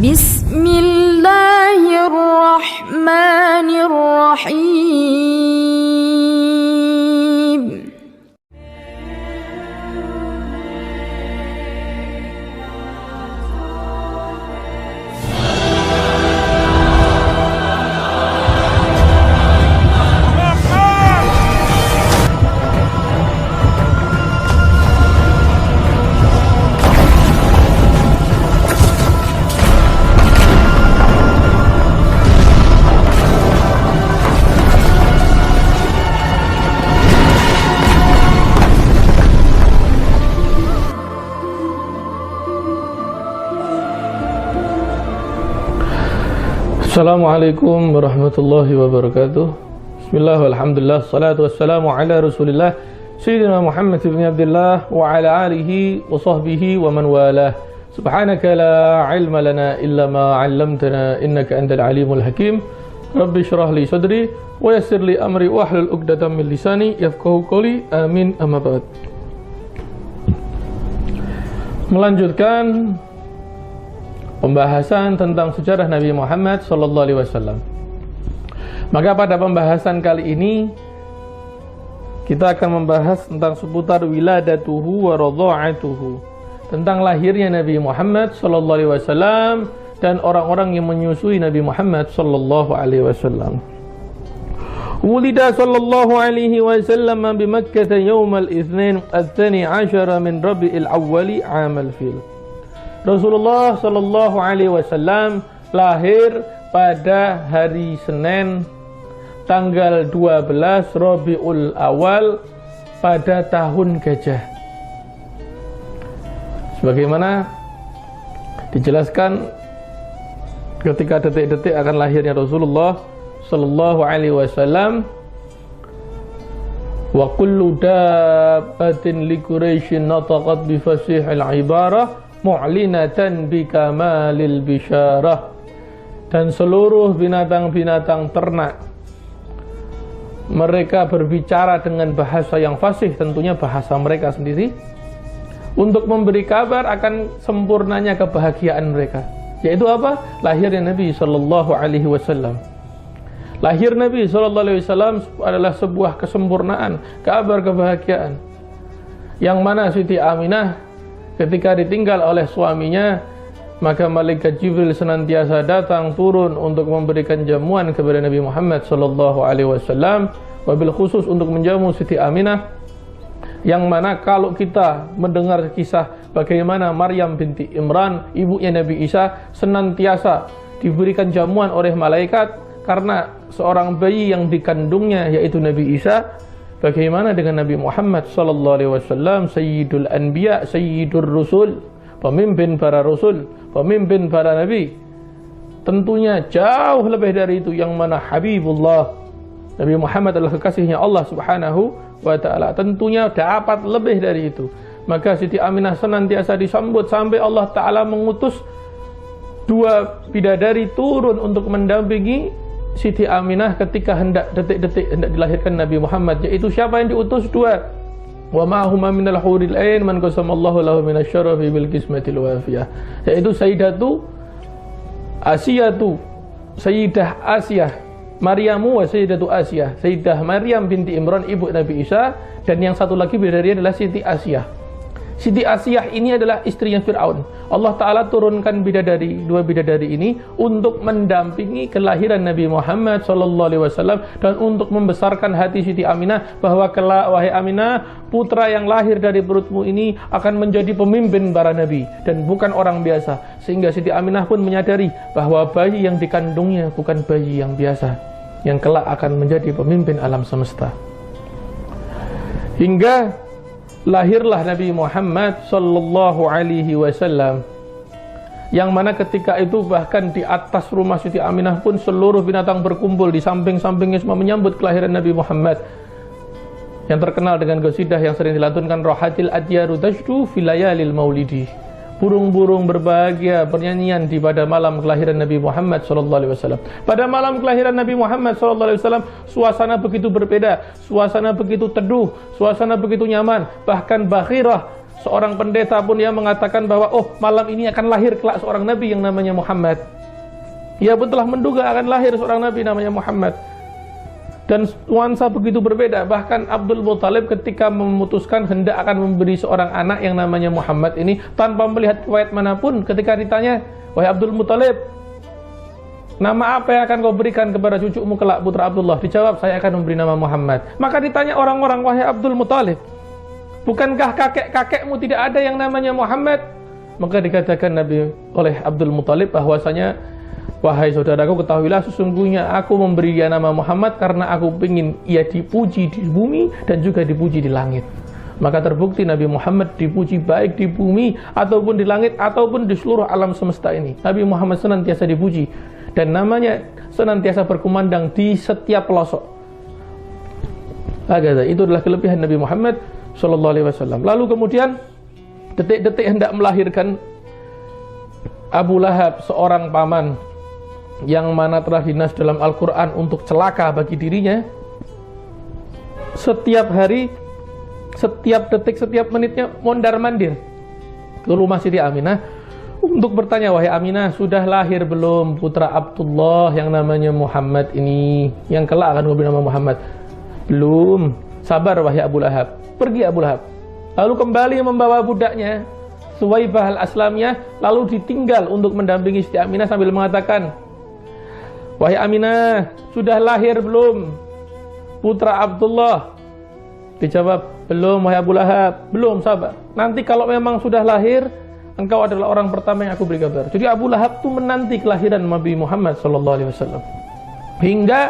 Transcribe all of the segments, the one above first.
Bismillahirrahmanirrahim. Assalamualaikum warahmatullahi wabarakatuh. Bismillah walhamdulillah, salatu wassalamu ala rasulillah Sayyidina Muhammad ibn Abdullah wa ala alihi wa sahbihi wa man walah. Subhanaka la ilma lana illa ma 'allamtana innaka antal alimul hakim. Rabbi shrah li sadri wa yassir li amri wa hlul 'uqdatam min lisani yafqahu qawli. Amin, amma ba'd. Melanjutkan pembahasan tentang sejarah Nabi Muhammad SAW. Maka pada pembahasan kali ini kita akan membahas tentang seputar wiladatuhu wa radha'atuhu, tentang lahirnya Nabi Muhammad SAW dan orang-orang yang menyusui Nabi Muhammad SAW. Wulida sallallahu alaihi wasallam bi Makkah yawm al-itsnin ats-tsani 'ashara min Rabi'il Awwal 'amal fil. Rasulullah Sallallahu Alaihi Wasallam lahir pada hari Senin tanggal 12 Rabiul Awal pada tahun gajah. Sebagaimana dijelaskan ketika detik-detik akan lahirnya Rasulullah Sallallahu Alaihi Wasallam, wa kullu dabbatin li Quraisyin nataqat bi fasihil ibarah mu'linatan bi kamalil bisyarah. Dan seluruh binatang-binatang ternak mereka berbicara dengan bahasa yang fasih, tentunya bahasa mereka sendiri, untuk memberi kabar akan sempurnanya kebahagiaan mereka. Yaitu apa? Lahirnya Nabi sallallahu alaihi wasallam. Lahir Nabi sallallahu alaihi wasallam adalah sebuah kesempurnaan, kabar kebahagiaan, yang mana Siti Aminah ketika ditinggal oleh suaminya, maka malaikat Jibril senantiasa datang turun untuk memberikan jamuan kepada Nabi Muhammad sallallahu alaihi wasallam, wabil khusus untuk menjamu Siti Aminah, yang mana kalau kita mendengar kisah bagaimana Maryam binti Imran, ibunya Nabi Isa, senantiasa diberikan jamuan oleh malaikat karena seorang bayi yang dikandungnya yaitu Nabi Isa. Bagaimana dengan Nabi Muhammad sallallahu alaihi wasallam, sayyidul anbiya, sayyidur rusul, pemimpin para rasul, pemimpin para nabi? Tentunya jauh lebih dari itu, yang mana Habibullah, Nabi Muhammad adalah kekasihnya Allah Subhanahu wa taala. Tentunya dapat lebih dari itu. Maka Siti Aminah senantiasa disambut sampai Allah taala mengutus dua bidadari turun untuk mendampingi Siti Aminah ketika hendak detik-detik hendak dilahirkan Nabi Muhammad. Yaitu siapa yang diutus? Dua. Wa ma'huma minal huril ain man qasamallahu lahu minasyarafi bil qismatil wafiyah. Yaitu Sayyidatu Asiyatu, Sayyidah Asiyah, Maryamu wa Sayyidatu Asiyah, Sayyidah Maryam binti Imran ibu Nabi Isa, dan yang satu lagi bidadari adalah Siti Asiyah. Siti Asiyah ini adalah istrinya Fir'aun. Allah Ta'ala turunkan bidadari, dua bidadari ini untuk mendampingi kelahiran Nabi Muhammad SAW dan untuk membesarkan hati Siti Aminah bahwa kelak, wahai Aminah, putra yang lahir dari perutmu ini akan menjadi pemimpin para nabi dan bukan orang biasa. Sehingga Siti Aminah pun menyadari bahwa bayi yang dikandungnya bukan bayi yang biasa, yang kelak akan menjadi pemimpin alam semesta. Hingga lahirlah Nabi Muhammad sallallahu alaihi wasallam, yang mana ketika itu bahkan di atas rumah Siti Aminah pun seluruh binatang berkumpul di samping-sampingnya semua menyambut kelahiran Nabi Muhammad, yang terkenal dengan qasidah yang sering dilantunkan, Rohatil adyaru tashdu filayalil maulidi. Burung-burung berbahagia bernyanyian di pada malam kelahiran Nabi Muhammad SAW. Pada malam kelahiran Nabi Muhammad SAW, suasana begitu berbeda, suasana begitu teduh, suasana begitu nyaman. Bahkan Bakhirah, seorang pendeta pun yang mengatakan bahwa oh malam ini akan lahir kelak seorang nabi yang namanya Muhammad. Ia pun telah menduga akan lahir seorang nabi namanya Muhammad. Dan nuansa begitu berbeda. Bahkan Abdul Muthalib ketika memutuskan hendak akan memberi seorang anak yang namanya Muhammad ini tanpa melihat riwayat manapun, ketika ditanya, wahai Abdul Muthalib, nama apa yang akan kau berikan kepada cucumu kelak putra Abdullah? Dijawab, saya akan memberi nama Muhammad. Maka ditanya orang-orang, wahai Abdul Muthalib, bukankah kakek-kakekmu tidak ada yang namanya Muhammad? Maka dikatakan Nabi oleh Abdul Muthalib bahwasanya, wahai saudaraku, ketahuilah sesungguhnya aku memberi dia nama Muhammad karena aku ingin ia dipuji di bumi dan juga dipuji di langit. Maka terbukti Nabi Muhammad dipuji baik di bumi ataupun di langit ataupun di seluruh alam semesta ini. Nabi Muhammad senantiasa dipuji dan namanya senantiasa berkumandang di setiap pelosok. Itu adalah kelebihan Nabi Muhammad SAW. Lalu kemudian detik-detik hendak melahirkan Abu Lahab, seorang paman yang mana telah dinas dalam Al-Quran untuk celaka bagi dirinya. Setiap hari, setiap detik, setiap menitnya mondar-mandir ke rumah Siti Aminah untuk bertanya, wahai Aminah, sudah lahir belum putra Abdullah yang namanya Muhammad ini, yang kelak akan memberi nama Muhammad? Belum. Sabar wahai Abu Lahab. Pergi Abu Lahab. Lalu kembali membawa budaknya Suwaibah al-Aslamiyah, lalu ditinggal untuk mendampingi Siti Aminah sambil mengatakan, wahai Aminah, sudah lahir belum putra Abdullah? Dijawab, belum wahai Abu Lahab. Belum, sabar. Nanti kalau memang sudah lahir, engkau adalah orang pertama yang aku beri kabar. Jadi Abu Lahab itu menanti kelahiran Nabi Muhammad SAW. Hingga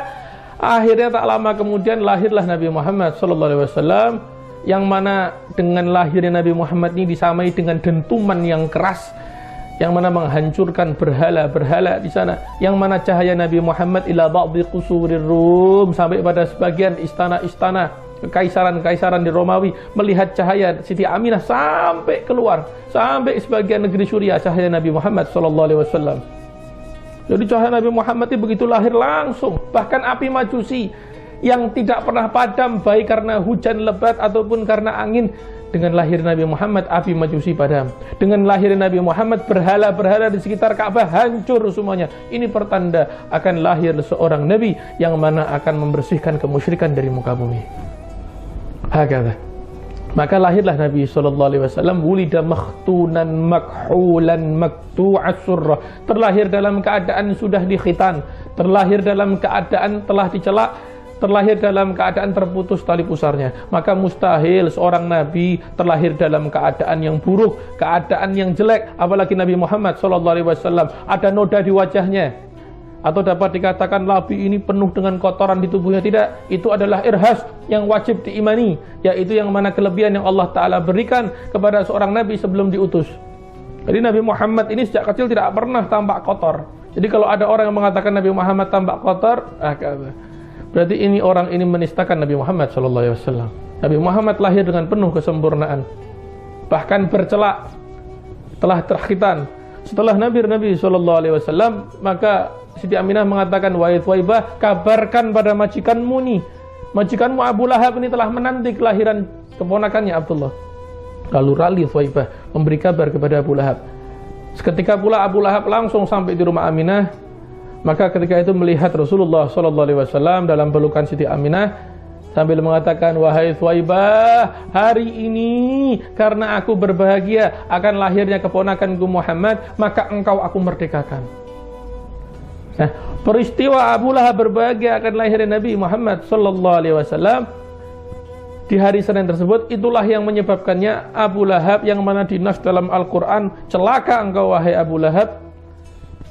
akhirnya tak lama kemudian lahirlah Nabi Muhammad SAW, yang mana dengan lahirnya Nabi Muhammad ini disamai dengan dentuman yang keras, yang mana menghancurkan berhala-berhala di sana, yang mana cahaya Nabi Muhammad ila ba'dhi qusurir Rum, sampai pada sebagian istana-istana kekaisaran-kekaisaran di Romawi melihat cahaya Siti Aminah sampai keluar, sampai sebagian negeri Suriah cahaya Nabi Muhammad SAW. Jadi cahaya Nabi Muhammad itu begitu lahir langsung, bahkan api majusi yang tidak pernah padam baik karena hujan lebat ataupun karena angin, dengan lahir Nabi Muhammad api majusi padam. Dengan lahir Nabi Muhammad berhala-berhala di sekitar Ka'bah hancur semuanya. Ini pertanda akan lahir seorang Nabi yang mana akan membersihkan kemusyrikan dari muka bumi. Hakata. Maka lahirlah Nabi SAW, wulida makhtunan makhulan maktu'as surrah, terlahir dalam keadaan sudah dikhitan, terlahir dalam keadaan telah dicelak, terlahir dalam keadaan terputus tali pusarnya. Maka mustahil seorang Nabi terlahir dalam keadaan yang buruk, keadaan yang jelek. Apalagi Nabi Muhammad SAW ada noda di wajahnya, atau dapat dikatakan Nabi ini penuh dengan kotoran di tubuhnya. Tidak, itu adalah irhas yang wajib diimani, yaitu yang mana kelebihan yang Allah Ta'ala berikan kepada seorang Nabi sebelum diutus. Jadi Nabi Muhammad ini sejak kecil tidak pernah tampak kotor. Jadi kalau ada orang yang mengatakan Nabi Muhammad tampak kotor, berarti ini orang ini menistakan Nabi Muhammad SAW. Nabi Muhammad lahir dengan penuh kesempurnaan, bahkan bercelak, telah terkhitan. Setelah Nabi SAW, maka Siti Aminah mengatakan, wahai Thuwaibah, kabarkan pada majikanmu nih, majikanmu Abu Lahab ini telah menanti kelahiran keponakannya Abdullah. Lalu rali Thuwaibah memberi kabar kepada Abu Lahab. Seketika pula Abu Lahab langsung sampai di rumah Aminah. Maka ketika itu melihat Rasulullah SAW dalam pelukan Siti Aminah sambil mengatakan, wahai Thuwaibah, hari ini karena aku berbahagia akan lahirnya keponakanku Muhammad, maka engkau aku merdekakan. Nah, peristiwa Abu Lahab berbahagia akan lahirnya Nabi Muhammad SAW di hari Senin tersebut, itulah yang menyebabkannya Abu Lahab, yang mana dinas dalam Al-Quran, celaka engkau wahai Abu Lahab,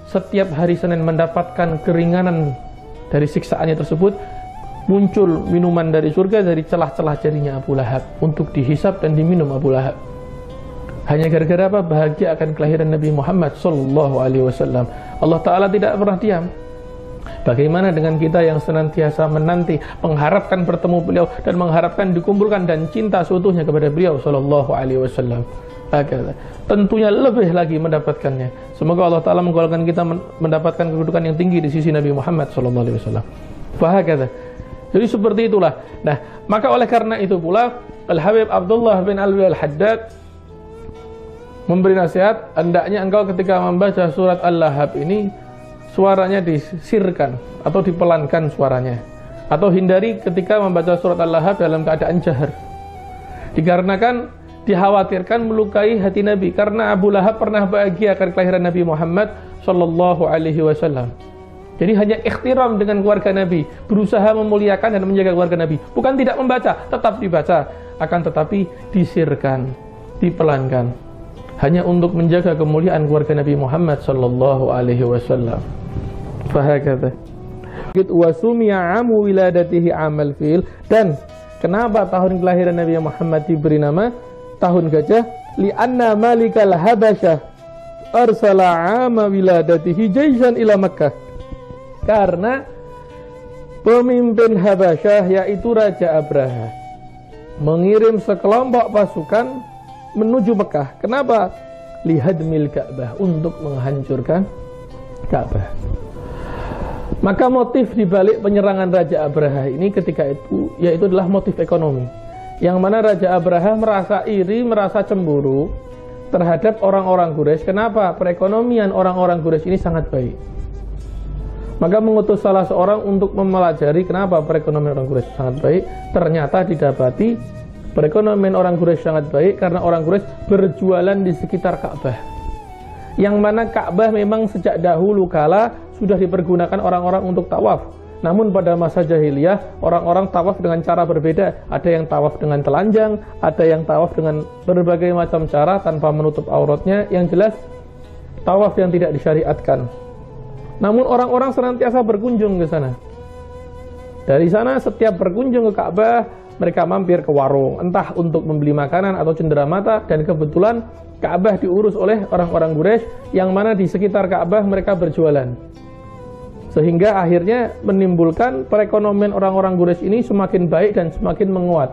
setiap hari Senin mendapatkan keringanan dari siksaannya tersebut. Muncul minuman dari surga dari celah-celah jarinya Abu Lahab untuk dihisap dan diminum Abu Lahab. Hanya gara-gara apa? Bahagia akan kelahiran Nabi Muhammad SAW. Allah Ta'ala tidak pernah diam. Bagaimana dengan kita yang senantiasa menanti, mengharapkan bertemu beliau dan mengharapkan dikumpulkan dan cinta seutuhnya kepada beliau SAW. Tentunya lebih lagi mendapatkannya. Semoga Allah Ta'ala menggolongkan kita mendapatkan kedudukan yang tinggi di sisi Nabi Muhammad SAW. Bahagada. Jadi seperti itulah. Nah, maka oleh karena itu pula Al-Habib Abdullah bin Alwi Al-Haddad memberi nasihat, hendaknya engkau ketika membaca surat Al-Lahab ini suaranya disirkan atau dipelankan suaranya, atau hindari ketika membaca surat Al-Lahab dalam keadaan jahar, dikarenakan dikhawatirkan melukai hati Nabi, karena Abu Lahab pernah bahagia akan kelahiran Nabi Muhammad sallallahu alaihi wasallam. Jadi hanya ikhtiram dengan keluarga Nabi, berusaha memuliakan dan menjaga keluarga Nabi, bukan tidak membaca, tetap dibaca, akan tetapi disirkan, dipelankan, hanya untuk menjaga kemuliaan keluarga Nabi Muhammad sallallahu alaihi wasallam. Fahakata. Wa sumi'a amu wiladatihi amal fil. Dan kenapa tahun kelahiran Nabi Muhammad diberi nama tahun gajah? Li'anna malikal habasyah arsala ama wiladatihi jaishan ila Makkah. Karena pemimpin Habasyah, yaitu Raja Abraha, mengirim sekelompok pasukan menuju Mekah. Kenapa? Lihadmil Ka'bah, untuk menghancurkan Ka'bah. Maka motif dibalik penyerangan Raja Abraha ini ketika itu, yaitu adalah motif ekonomi, yang mana Raja Abraha merasa iri, merasa cemburu terhadap orang-orang Quraisy. Kenapa? Perekonomian orang-orang Quraisy ini sangat baik. Maka mengutus salah seorang untuk mempelajari kenapa perekonomian orang Quraisy sangat baik. Ternyata didapati perekonomian orang Quraisy sangat baik karena orang Quraisy berjualan di sekitar Ka'bah, yang mana Ka'bah memang sejak dahulu kala sudah dipergunakan orang-orang untuk tawaf. Namun pada masa jahiliyah, orang-orang tawaf dengan cara berbeda. Ada yang tawaf dengan telanjang, ada yang tawaf dengan berbagai macam cara tanpa menutup auratnya. Yang jelas, tawaf yang tidak disyariatkan. Namun orang-orang senantiasa berkunjung ke sana. Dari sana setiap berkunjung ke Ka'bah, mereka mampir ke warung, entah untuk membeli makanan atau cenderamata. Dan kebetulan Ka'bah diurus oleh orang-orang Quraisy, yang mana di sekitar Ka'bah mereka berjualan. Sehingga akhirnya menimbulkan perekonomian orang-orang Quraisy ini semakin baik dan semakin menguat.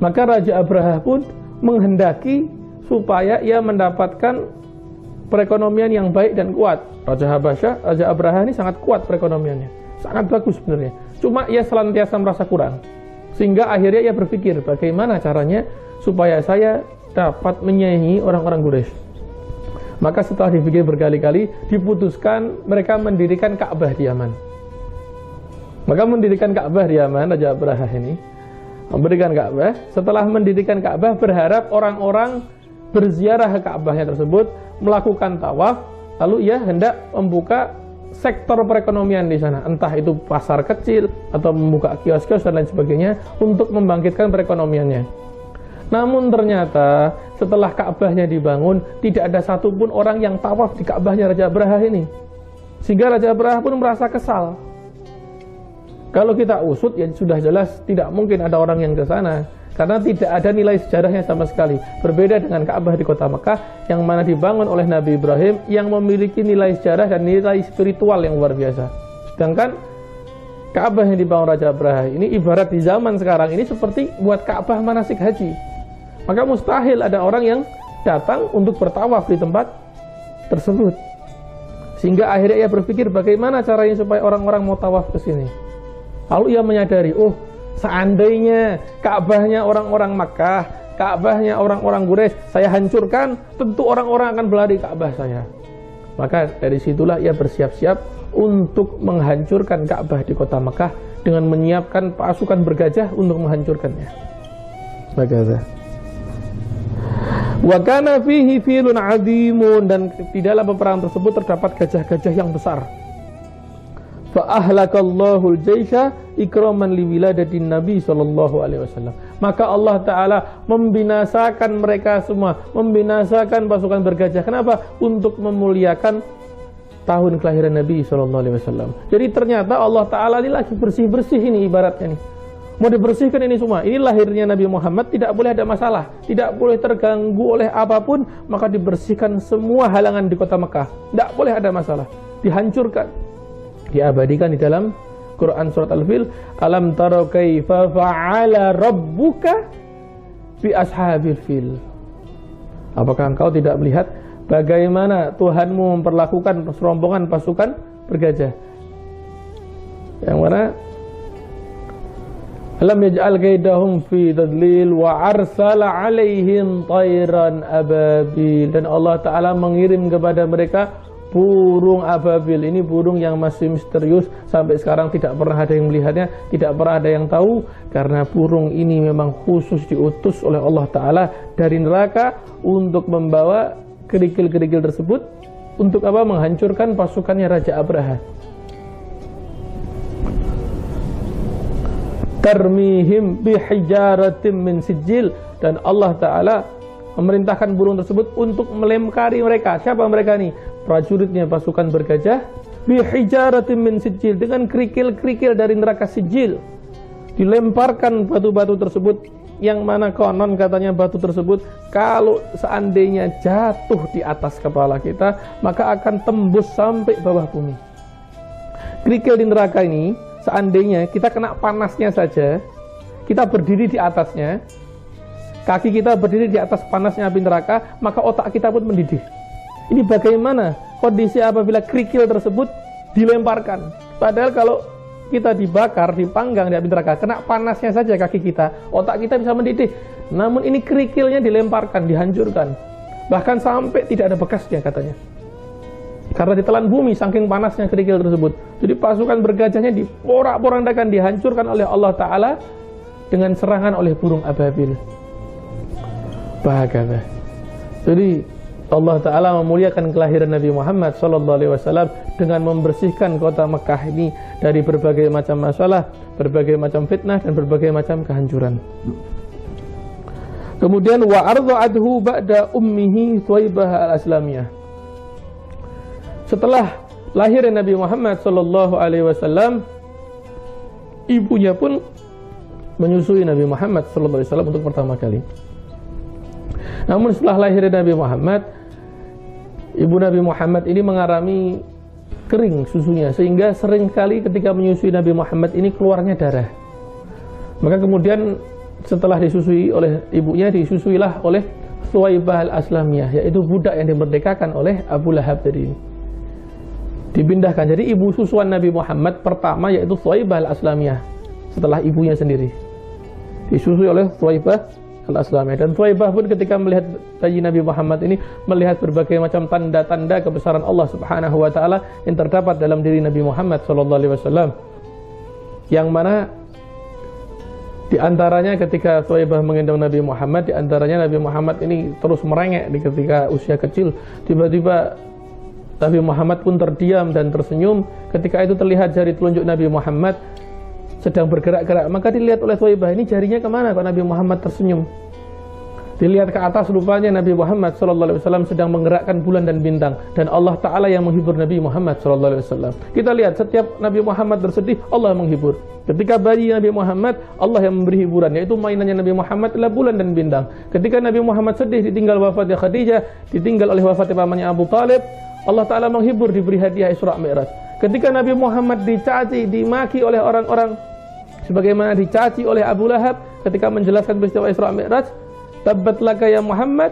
Maka Raja Abraha pun menghendaki supaya ia mendapatkan perekonomian yang baik dan kuat. Raja Habasyah, Raja Abraha ini sangat kuat perekonomiannya, sangat bagus sebenarnya. Cuma ia senantiasa merasa kurang, sehingga akhirnya ia berpikir bagaimana caranya supaya saya dapat menyaingi orang-orang Quraisy. Maka setelah dipikir berkali-kali, diputuskan mereka mendirikan Ka'bah di Yaman. Maka mendirikan Ka'bah di Yaman, Raja Abraha ini mendirikan Ka'bah. Setelah mendirikan Ka'bah, berharap orang-orang berziarah ke Ka'bahnya tersebut, melakukan tawaf, lalu ia hendak membuka sektor perekonomian di sana, entah itu pasar kecil atau membuka kios-kios dan lain sebagainya untuk membangkitkan perekonomiannya. Namun ternyata setelah Ka'bahnya dibangun, tidak ada satupun orang yang tawaf di Ka'bahnya Raja Abraha ini, sehingga Raja Abraha pun merasa kesal. Kalau kita usut, ya sudah jelas tidak mungkin ada orang yang ke sana, karena tidak ada nilai sejarahnya sama sekali. Berbeda dengan Ka'bah di kota Mekah, yang mana dibangun oleh Nabi Ibrahim, yang memiliki nilai sejarah dan nilai spiritual yang luar biasa. Sedangkan Ka'bah yang dibangun Raja Abraha ini ibarat di zaman sekarang ini seperti buat Ka'bah manasik haji. Maka mustahil ada orang yang datang untuk bertawaf di tempat tersebut. Sehingga akhirnya ia berpikir bagaimana caranya supaya orang-orang mau tawaf ke sini. Lalu ia menyadari, oh, seandainya Ka'bahnya orang-orang Makkah, Ka'bahnya orang-orang Quraisy saya hancurkan, tentu orang-orang akan berlari ke Ka'bah saya. Maka dari situlah ia bersiap-siap untuk menghancurkan Ka'bah di kota Makkah dengan menyiapkan pasukan bergajah untuk menghancurkannya. Bagaimana? Wa kana fihi filun 'adzimun, dan di dalam peperangan tersebut terdapat gajah-gajah yang besar. Fa ahlakallahu al-jaisha ikraman liwiladatin Nabi sallallahu alaihi wasallam. Maka Allah taala membinasakan mereka semua, membinasakan pasukan bergajah. Kenapa? Untuk memuliakan tahun kelahiran Nabi sallallahu alaihi wasallam. Jadi ternyata Allah taala ini lagi bersih-bersih ini ibaratnya nih. Mau dibersihkan ini semua. Ini lahirnya Nabi Muhammad, tidak boleh ada masalah, tidak boleh terganggu oleh apapun, maka dibersihkan semua halangan di kota Mekah. Tidak boleh ada masalah, dihancurkan. Diabadikan di dalam Quran surat Al-Fil, alam tara kaifa fa'ala rabbuka bi ashabil fil. Apakah engkau tidak melihat bagaimana Tuhanmu memperlakukan serombongan pasukan bergajah, yang mana Alam yaj'al kaidahum fi tadlil wa arsala alaihim tayran ababil. Dan Allah Ta'ala mengirim kepada mereka burung ababil. Ini burung yang masih misterius, sampai sekarang tidak pernah ada yang melihatnya, tidak pernah ada yang tahu, karena burung ini memang khusus diutus oleh Allah Ta'ala dari neraka untuk membawa kerikil-kerikil tersebut. Untuk apa? Menghancurkan pasukannya Raja Abraha. Tarmihim bihijaratim min sijil. Dan Allah Ta'ala memerintahkan burung tersebut untuk melempari mereka. Siapa mereka nih? Prajuritnya pasukan bergajah. Bihijaratim min sijil, dengan kerikil-kerikil dari neraka sijil. Dilemparkan batu-batu tersebut, yang mana konon katanya batu tersebut kalau seandainya jatuh di atas kepala kita, maka akan tembus sampai bawah bumi. Kerikil di neraka ini, seandainya kita kena panasnya saja, kita berdiri di atasnya, kaki kita berdiri di atas panasnya api neraka, maka otak kita pun mendidih. Ini bagaimana kondisi apabila kerikil tersebut dilemparkan? Padahal kalau kita dibakar, dipanggang di api neraka, kena panasnya saja kaki kita, otak kita bisa mendidih. Namun ini kerikilnya dilemparkan, dihancurkan, bahkan sampai tidak ada bekasnya katanya, karena ditelan bumi saking panasnya kerikil tersebut. Jadi pasukan bergajahnya diporak-porandakan, dihancurkan oleh Allah Ta'ala dengan serangan oleh burung ababil. Bahagia. Jadi Allah Ta'ala memuliakan kelahiran Nabi Muhammad SAW dengan membersihkan kota Mekah ini dari berbagai macam masalah, berbagai macam fitnah, dan berbagai macam kehancuran. Kemudian wa arda'athu ba'da ummihi Thuwaibah al-Aslamiyah. Setelah lahir Nabi Muhammad SAW, ibunya pun menyusui Nabi Muhammad SAW untuk pertama kali. Namun setelah lahir Nabi Muhammad, ibu Nabi Muhammad ini mengalami kering susunya, sehingga seringkali ketika menyusui Nabi Muhammad ini keluarnya darah. Maka kemudian setelah disusui oleh ibunya, disusuilah oleh Thuwaibah al-Aslamiyah, yaitu budak yang dimerdekakan oleh Abu Lahab tadi. Dipindahkan, jadi ibu susuan Nabi Muhammad pertama yaitu Thuwaibah al-Aslamiyah, setelah ibunya sendiri disusui oleh Thuwaibah al-Aslamiyah. Dan Thuwaibah pun ketika melihat bayi Nabi Muhammad ini, melihat berbagai macam tanda-tanda kebesaran Allah Subhanahu wa Ta'ala yang terdapat dalam diri Nabi Muhammad SAW, yang mana diantaranya ketika Thuwaibah menggendong Nabi Muhammad, diantaranya Nabi Muhammad ini terus merengek ketika usia kecil. Tiba-tiba Nabi Muhammad pun terdiam dan tersenyum. Ketika itu terlihat jari telunjuk Nabi Muhammad sedang bergerak-gerak, maka dilihat oleh Thuwaibah, ini jarinya kemana kok Nabi Muhammad tersenyum? Dilihat ke atas, rupanya Nabi Muhammad SAW sedang menggerakkan bulan dan bintang, dan Allah Ta'ala yang menghibur Nabi Muhammad SAW. Kita lihat setiap Nabi Muhammad bersedih, Allah menghibur. Ketika bayi Nabi Muhammad, Allah yang memberi hiburan, yaitu mainannya Nabi Muhammad adalah bulan dan bintang. Ketika Nabi Muhammad sedih, ditinggal wafatnya Khadijah, ditinggal oleh wafatnya pamannya Abu Talib, Allah Ta'ala menghibur, diberi hadiah Isra Mi'raj. Ketika Nabi Muhammad dicaci, dimaki oleh orang-orang, sebagaimana dicaci oleh Abu Lahab ketika menjelaskan peristiwa Isra Mi'raj, tabbat laka ya Muhammad,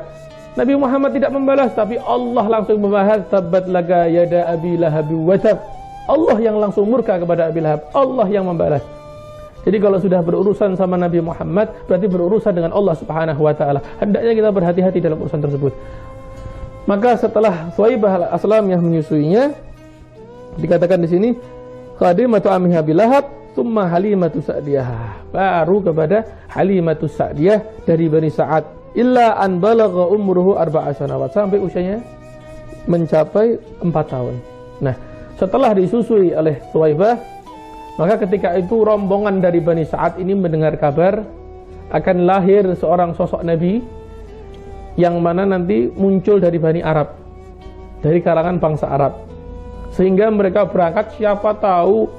Nabi Muhammad tidak membalas, tapi Allah langsung membahas, tabbat laka yada Abi Lahab wa tab. Allah yang langsung murka kepada Abi Lahab, Allah yang membalas. Jadi kalau sudah berurusan sama Nabi Muhammad, berarti berurusan dengan Allah Subhanahu wa Ta'ala. Hendaknya kita berhati-hati dalam urusan tersebut. Maka setelah Thuwaibah al-Aslamiyah menyusuinya, dikatakan di sini khadimatu ammiha Abi Lahab, tsumma Halimatu Sa'diyah, baru kepada Halimatu Sa'diyah dari Bani Sa'ad, illa an balagha umruhu 4 sanawat, sampai usianya mencapai 4 tahun. Nah, setelah disusui oleh Thuwaibah, maka ketika itu rombongan dari Bani Sa'ad ini mendengar kabar akan lahir seorang sosok Nabi yang mana nanti muncul dari Bani Arab, dari kalangan bangsa Arab, sehingga mereka berangkat, siapa tahu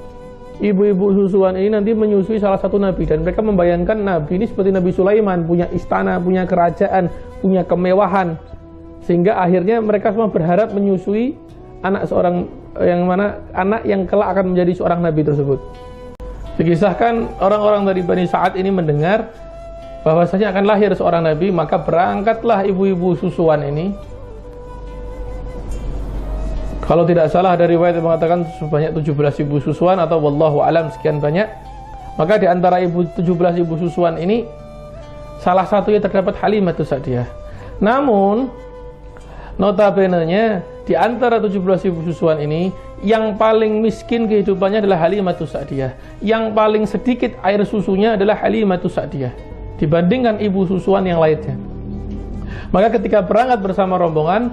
ibu-ibu susuan ini nanti menyusui salah satu nabi. Dan mereka membayangkan nabi ini seperti Nabi Sulaiman, punya istana, punya kerajaan, punya kemewahan, sehingga akhirnya mereka semua berharap menyusui anak seorang yang mana anak yang kelak akan menjadi seorang nabi tersebut. Dikisahkan orang-orang dari Bani Sa'ad ini mendengar bahwasanya akan lahir seorang nabi, maka berangkatlah ibu-ibu susuan ini. Kalau tidak salah ada riwayat yang mengatakan sebanyak 17.000 susuan, atau wallahu alam sekian banyak. Maka di antara 17 ibu susuan ini, salah satunya terdapat Halimatus Sa'diyah. Namun, notabene-nya di antara 17 ibu susuan ini, yang paling miskin kehidupannya adalah Halimatus Sa'diyah. Yang paling sedikit air susunya adalah Halimatus Sa'diyah dibandingkan ibu susuan yang lainnya. Maka ketika berangkat bersama rombongan,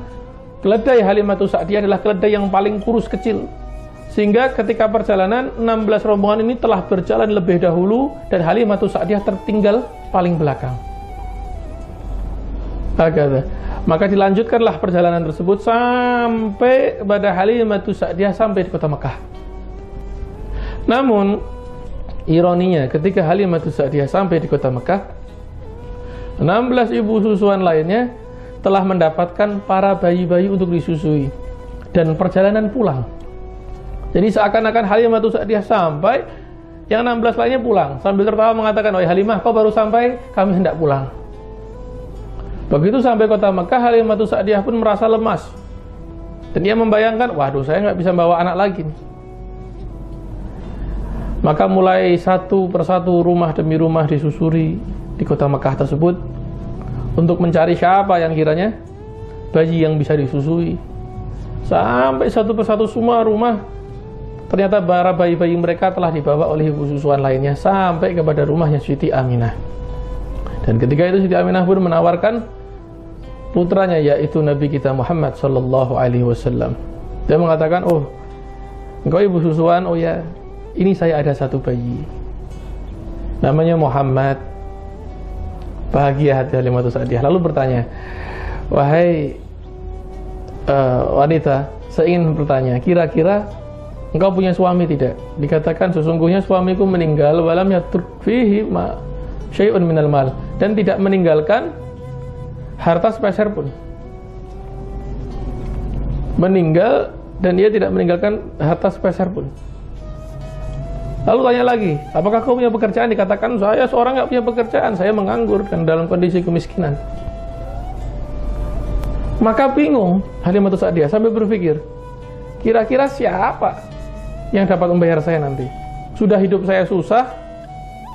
keledai Halimatus Sa'diyah adalah keledai yang paling kurus kecil. Sehingga ketika perjalanan, 16 rombongan ini telah berjalan lebih dahulu dan Halimatus Sa'diyah tertinggal paling belakang. Maka dilanjutkanlah perjalanan tersebut sampai kepada Halimatus Sa'diyah sampai di kota Mekah. Namun, ironinya ketika Halimatus Sa'diyah sampai di kota Mekah, 16 ibu susuan lainnya telah mendapatkan para bayi-bayi untuk disusui dan perjalanan pulang. Jadi seakan-akan Halimatus Sa'diyah sampai, yang 16 lainnya pulang sambil tertawa mengatakan, "Wahai Halimah, kau baru sampai, kami hendak pulang." Begitu sampai kota Mekah, Halimatus Sa'diyah pun merasa lemas dan dia membayangkan, waduh, saya nggak bisa bawa anak lagi. Maka mulai satu persatu rumah demi rumah disusuri di kota Mekah tersebut untuk mencari siapa yang kiranya bayi yang bisa disusui. Sampai satu persatu semua rumah, ternyata para bayi-bayi mereka telah dibawa oleh ibu susuan lainnya sampai kepada rumahnya Siti Aminah. Dan ketika itu Siti Aminah pun menawarkan putranya, yaitu Nabi kita Muhammad sallallahu alaihi wasallam. Dia mengatakan, "Oh, engkau ibu susuan? Oh ya, ini saya ada satu bayi. Namanya Muhammad." Bahagia hati Halimatus Sa'diyah. Lalu bertanya, "Wahai wanita, saya ingin bertanya, kira-kira engkau punya suami tidak?" Dikatakan, "Sesungguhnya suamiku meninggal, walam yatur fihi ma syai'un minal mal," dan tidak meninggalkan harta sepeser pun. Meninggal dan dia tidak meninggalkan harta sepeser pun. Lalu tanya lagi, "Apakah kau punya pekerjaan?" Dikatakan, "Saya seorang nggak punya pekerjaan, saya menganggur dan dalam kondisi kemiskinan." Maka bingung Halimatus Sa'diyah sambil berpikir, kira-kira siapa yang dapat membayar saya nanti? Sudah hidup saya susah.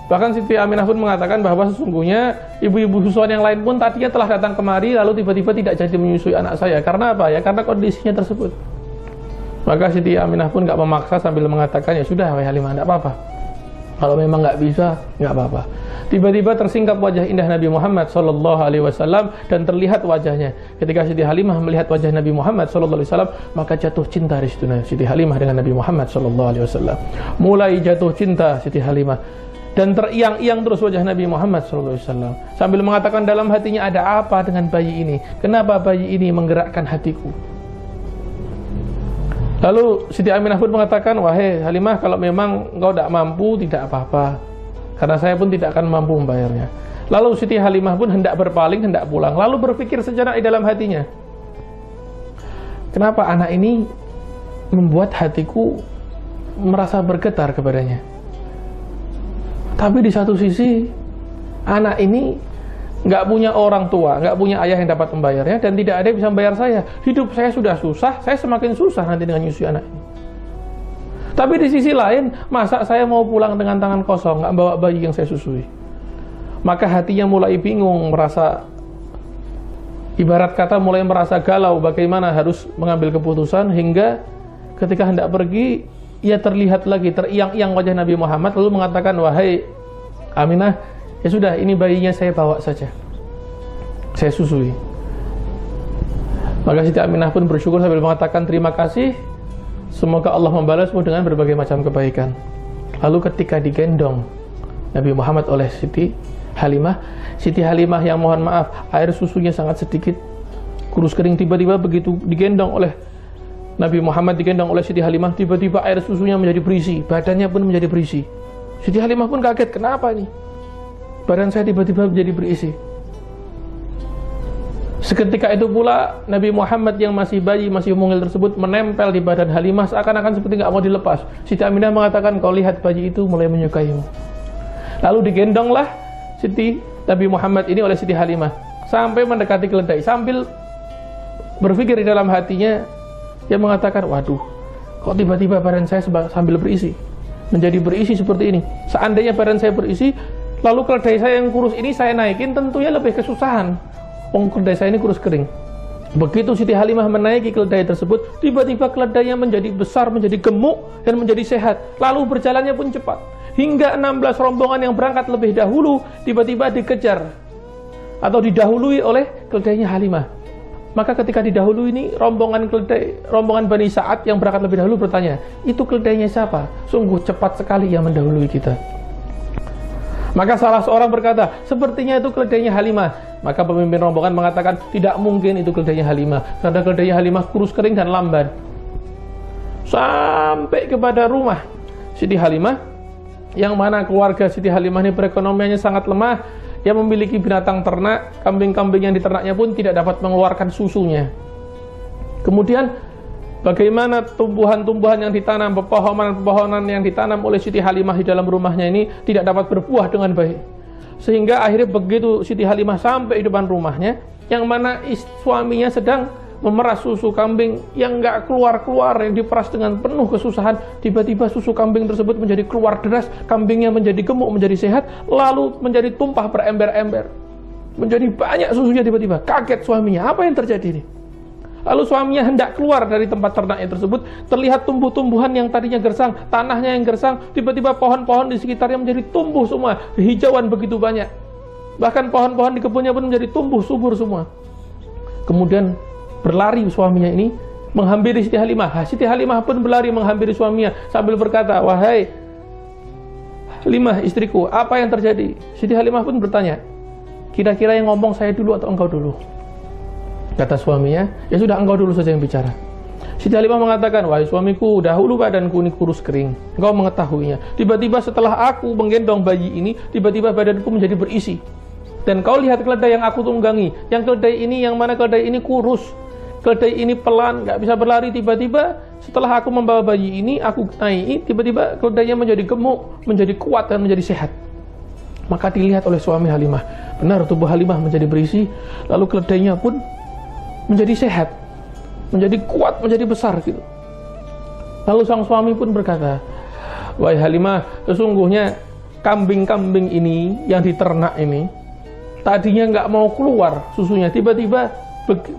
Bahkan Siti Aminah pun mengatakan bahwa sesungguhnya ibu-ibu susuan yang lain pun tadinya telah datang kemari lalu tiba-tiba tidak jadi menyusui anak saya. Karena apa? Ya karena kondisinya tersebut. Maka Siti Aminah pun nggak memaksa sambil mengatakan, "Ya sudah, wahai Halimah, nggak apa-apa. Kalau memang nggak bisa, nggak apa-apa." Tiba-tiba tersingkap wajah indah Nabi Muhammad sallallahu alaihi wasallam dan terlihat wajahnya. Ketika Siti Halimah melihat wajah Nabi Muhammad sallallahu alaihi wasallam, maka jatuh cinta di situ Siti Halimah dengan Nabi Muhammad sallallahu alaihi wasallam. Mulai jatuh cinta Siti Halimah dan teriang-iang terus wajah Nabi Muhammad sallallahu alaihi wasallam sambil mengatakan dalam hatinya, "Ada apa dengan bayi ini? Kenapa bayi ini menggerakkan hatiku?" Lalu Siti Aminah pun mengatakan, "Wahai Halimah, kalau memang engkau tidak mampu, tidak apa-apa, karena saya pun tidak akan mampu membayarnya." Lalu Siti Halimah pun hendak berpaling, hendak pulang. Lalu berpikir sejenak di dalam hatinya, kenapa anak ini membuat hatiku merasa bergetar kepadanya? Tapi di satu sisi, anak ini nggak punya orang tua, nggak punya ayah yang dapat membayarnya, dan tidak ada yang bisa membayar saya. Hidup saya sudah susah, saya semakin susah nanti dengan nyusui anak ini. Tapi di sisi lain, masa saya mau pulang dengan tangan kosong, nggak bawa bayi yang saya susui? Maka hatinya mulai bingung, merasa, ibarat kata mulai merasa galau bagaimana harus mengambil keputusan, hingga ketika hendak pergi, ia terlihat lagi, teriang-iang wajah Nabi Muhammad, lalu mengatakan, "Wahai Aminah, ya sudah, ini bayinya saya bawa saja, saya susui." Maka Siti Aminah pun bersyukur sambil mengatakan, "Terima kasih, semoga Allah membalasmu dengan berbagai macam kebaikan." Lalu ketika digendong Nabi Muhammad oleh Siti Halimah yang mohon maaf, air susunya sangat sedikit, kurus kering, tiba-tiba begitu digendong oleh Nabi Muhammad, digendong oleh Siti Halimah, tiba-tiba air susunya menjadi berisi, badannya pun menjadi berisi. Siti Halimah pun kaget, kenapa ini? Badan saya tiba-tiba menjadi berisi. Seketika itu pula Nabi Muhammad yang masih bayi, masih mungil tersebut menempel di badan Halimah seakan-akan seperti nggak mau dilepas. Siti Aminah mengatakan, "Kau lihat bayi itu mulai menyukaimu." Lalu digendonglah Nabi Muhammad ini oleh Siti Halimah sampai mendekati keledai. Sambil berpikir di dalam hatinya, dia mengatakan, "Waduh, kok tiba-tiba badan saya sambil berisi?" menjadi berisi seperti ini. Seandainya badan saya berisi, lalu keledai saya yang kurus ini saya naikin, tentunya lebih kesusahan. Keledai saya ini kurus kering. Begitu Siti Halimah menaiki keledai tersebut, tiba-tiba keledainya menjadi besar, menjadi gemuk, dan menjadi sehat. Lalu berjalannya pun cepat. Hingga 16 rombongan yang berangkat lebih dahulu, tiba-tiba dikejar atau didahului oleh keledainya Halimah. Maka ketika didahului ini, rombongan Bani Sa'ad yang berangkat lebih dahulu bertanya, itu keledainya siapa? Sungguh cepat sekali yang mendahului kita. Maka salah seorang berkata, sepertinya itu keledainya Halimah. Maka pemimpin rombongan mengatakan, tidak mungkin itu keledainya Halimah, karena keledainya Halimah kurus kering dan lamban. Sampai kepada rumah Siti Halimah, yang mana keluarga Siti Halimah ini perekonomiannya sangat lemah, yang memiliki binatang ternak, kambing-kambing yang diternaknya pun tidak dapat mengeluarkan susunya. Kemudian bagaimana tumbuhan-tumbuhan yang ditanam, pepohonan-pepohonan yang ditanam oleh Siti Halimah di dalam rumahnya ini tidak dapat berbuah dengan baik. Sehingga akhirnya begitu Siti Halimah sampai di depan rumahnya, yang mana suaminya sedang memeras susu kambing yang nggak keluar-keluar, yang diperas dengan penuh kesusahan. Tiba-tiba susu kambing tersebut menjadi keluar deras, kambingnya menjadi gemuk, menjadi sehat, lalu menjadi tumpah berember-ember. Menjadi banyak susunya tiba-tiba. Kaget suaminya, apa yang terjadi ini? Lalu suaminya hendak keluar dari tempat ternaknya tersebut, terlihat tumbuh-tumbuhan yang tadinya gersang, tanahnya yang gersang, tiba-tiba pohon-pohon di sekitarnya menjadi tumbuh semua, hijauan begitu banyak. Bahkan pohon-pohon di kebunnya pun menjadi tumbuh subur semua. Kemudian berlari suaminya ini menghampiri Siti Halimah. Siti Halimah pun berlari menghampiri suaminya sambil berkata, wahai Halimah istriku, apa yang terjadi? Siti Halimah pun bertanya, kira-kira yang ngomong saya dulu atau engkau dulu? Kata suaminya, ya sudah engkau dulu saja yang bicara. Siti Halimah mengatakan, wahai suamiku, dahulu badanku ini kurus kering, engkau mengetahuinya. Tiba-tiba setelah aku menggendong bayi ini, tiba-tiba badanku menjadi berisi. Dan kau lihat keledai yang aku tunggangi, yang keledai ini, yang mana keledai ini kurus, keledai ini pelan, gak bisa berlari. Tiba-tiba setelah aku membawa bayi ini, aku naik, tiba-tiba keledainya menjadi gemuk, menjadi kuat, dan menjadi sehat. Maka dilihat oleh suami Halimah, benar tubuh Halimah menjadi berisi, lalu keledainya pun menjadi sehat, menjadi kuat, menjadi besar gitu. Lalu sang suami pun berkata, wahai Halimah, sesungguhnya kambing-kambing ini yang diternak ini tadinya nggak mau keluar susunya, tiba-tiba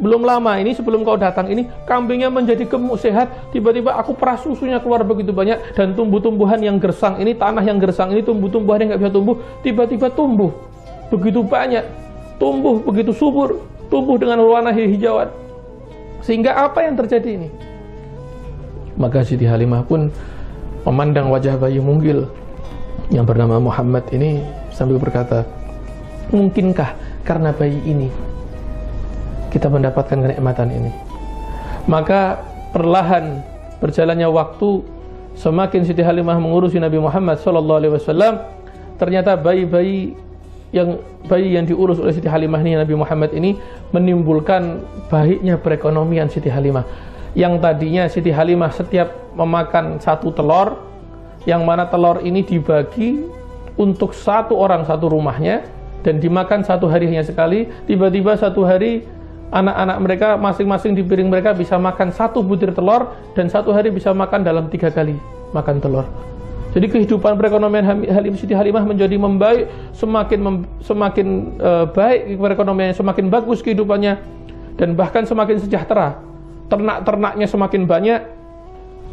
belum lama ini sebelum kau datang ini kambingnya menjadi gemuk sehat, tiba-tiba aku peras susunya keluar begitu banyak, dan tumbuh-tumbuhan yang gersang ini, tanah yang gersang ini, tumbuh-tumbuhan yang nggak bisa tumbuh, tiba-tiba tumbuh begitu banyak, tumbuh begitu subur, tumbuh dengan warna hijauan. Sehingga apa yang terjadi ini? Maka Siti Halimah pun memandang wajah bayi mungil yang bernama Muhammad ini sambil berkata, mungkinkah karena bayi ini kita mendapatkan kenikmatan ini? Maka perlahan berjalannya waktu, semakin Siti Halimah mengurusi Nabi Muhammad SAW, ternyata bayi yang diurus oleh Siti Halimah ini, Nabi Muhammad ini, menimbulkan baiknya perekonomian Siti Halimah. Yang tadinya Siti Halimah setiap memakan satu telur, yang mana telur ini dibagi untuk satu orang satu rumahnya, dan dimakan satu hari hanya sekali. Tiba-tiba satu hari anak-anak mereka masing-masing di piring mereka bisa makan satu butir telur, dan satu hari bisa makan dalam 3 kali makan telur. Jadi kehidupan perekonomian Siti Halimah menjadi membaik, semakin baik perekonomiannya, semakin bagus kehidupannya, dan bahkan semakin sejahtera. Ternak-ternaknya semakin banyak,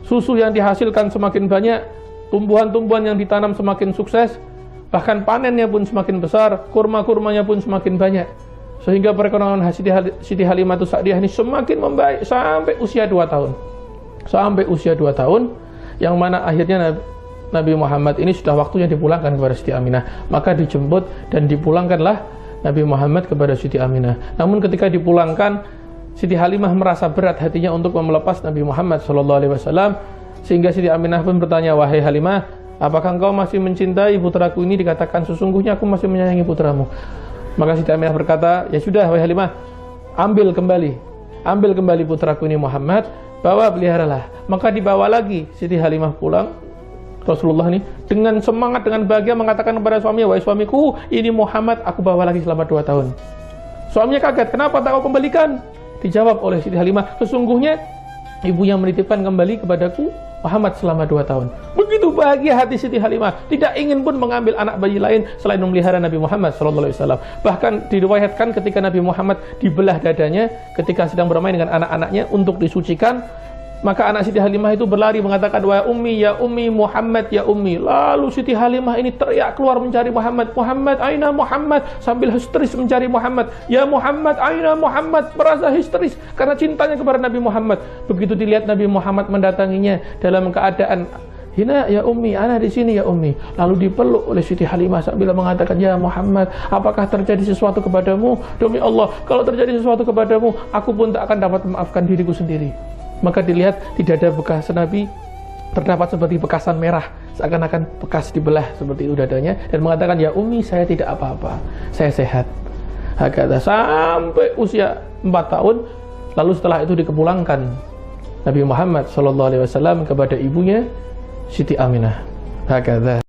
susu yang dihasilkan semakin banyak, tumbuhan-tumbuhan yang ditanam semakin sukses, bahkan panennya pun semakin besar, kurma-kurmanya pun semakin banyak. Sehingga perekonomian Siti Halimah Sa'diyah ini semakin membaik sampai usia 2 tahun. Sampai usia 2 tahun, yang mana akhirnya Nabi Muhammad ini sudah waktunya dipulangkan kepada Siti Aminah. Maka dijemput dan dipulangkanlah Nabi Muhammad kepada Siti Aminah. Namun ketika dipulangkan, Siti Halimah merasa berat hatinya untuk melepas Nabi Muhammad SAW, sehingga Siti Aminah pun bertanya, wahai Halimah, apakah engkau masih mencintai putraku ini? Dikatakan, sesungguhnya aku masih menyayangi putramu. Maka Siti Aminah berkata, ya sudah wahai Halimah, ambil kembali putraku ini Muhammad, bawa, peliharalah. Maka dibawa lagi Siti Halimah pulang. Rasulullah ini dengan semangat, dengan bahagia mengatakan kepada suaminya, wahai suamiku, ini Muhammad aku bawa lagi selama 2 tahun. Suaminya kaget, kenapa tak kau kembalikan? Dijawab oleh Siti Halimah, sesungguhnya ibunya menitipkan kembali kepadaku Muhammad selama 2 tahun. Begitu bahagia hati Siti Halimah, tidak ingin pun mengambil anak bayi lain selain memelihara Nabi Muhammad SAW. Bahkan diriwayatkan ketika Nabi Muhammad dibelah dadanya ketika sedang bermain dengan anak-anaknya untuk disucikan, maka anak Siti Halimah itu berlari mengatakan, wa ummi ya ummi Muhammad ya ummi. Lalu Siti Halimah ini teriak keluar mencari Muhammad. Muhammad aina Muhammad, sambil histeris mencari Muhammad. Ya Muhammad aina Muhammad, merasa histeris karena cintanya kepada Nabi Muhammad. Begitu dilihat Nabi Muhammad mendatanginya dalam keadaan hina, ya ummi, ana di sini ya ummi. Lalu dipeluk oleh Siti Halimah sambil mengatakan, ya Muhammad, apakah terjadi sesuatu kepadamu? Demi Allah, kalau terjadi sesuatu kepadamu, aku pun tak akan dapat memaafkan diriku sendiri. Maka dilihat di dada bekas Nabi terdapat seperti bekasan merah, seakan-akan bekas dibelah seperti itu dadanya, dan mengatakan, ya ummi, saya tidak apa-apa, saya sehat. Hakata sampai usia 4 tahun. Lalu setelah itu dikepulangkan Nabi Muhammad SAW kepada ibunya Siti Aminah. Hakata.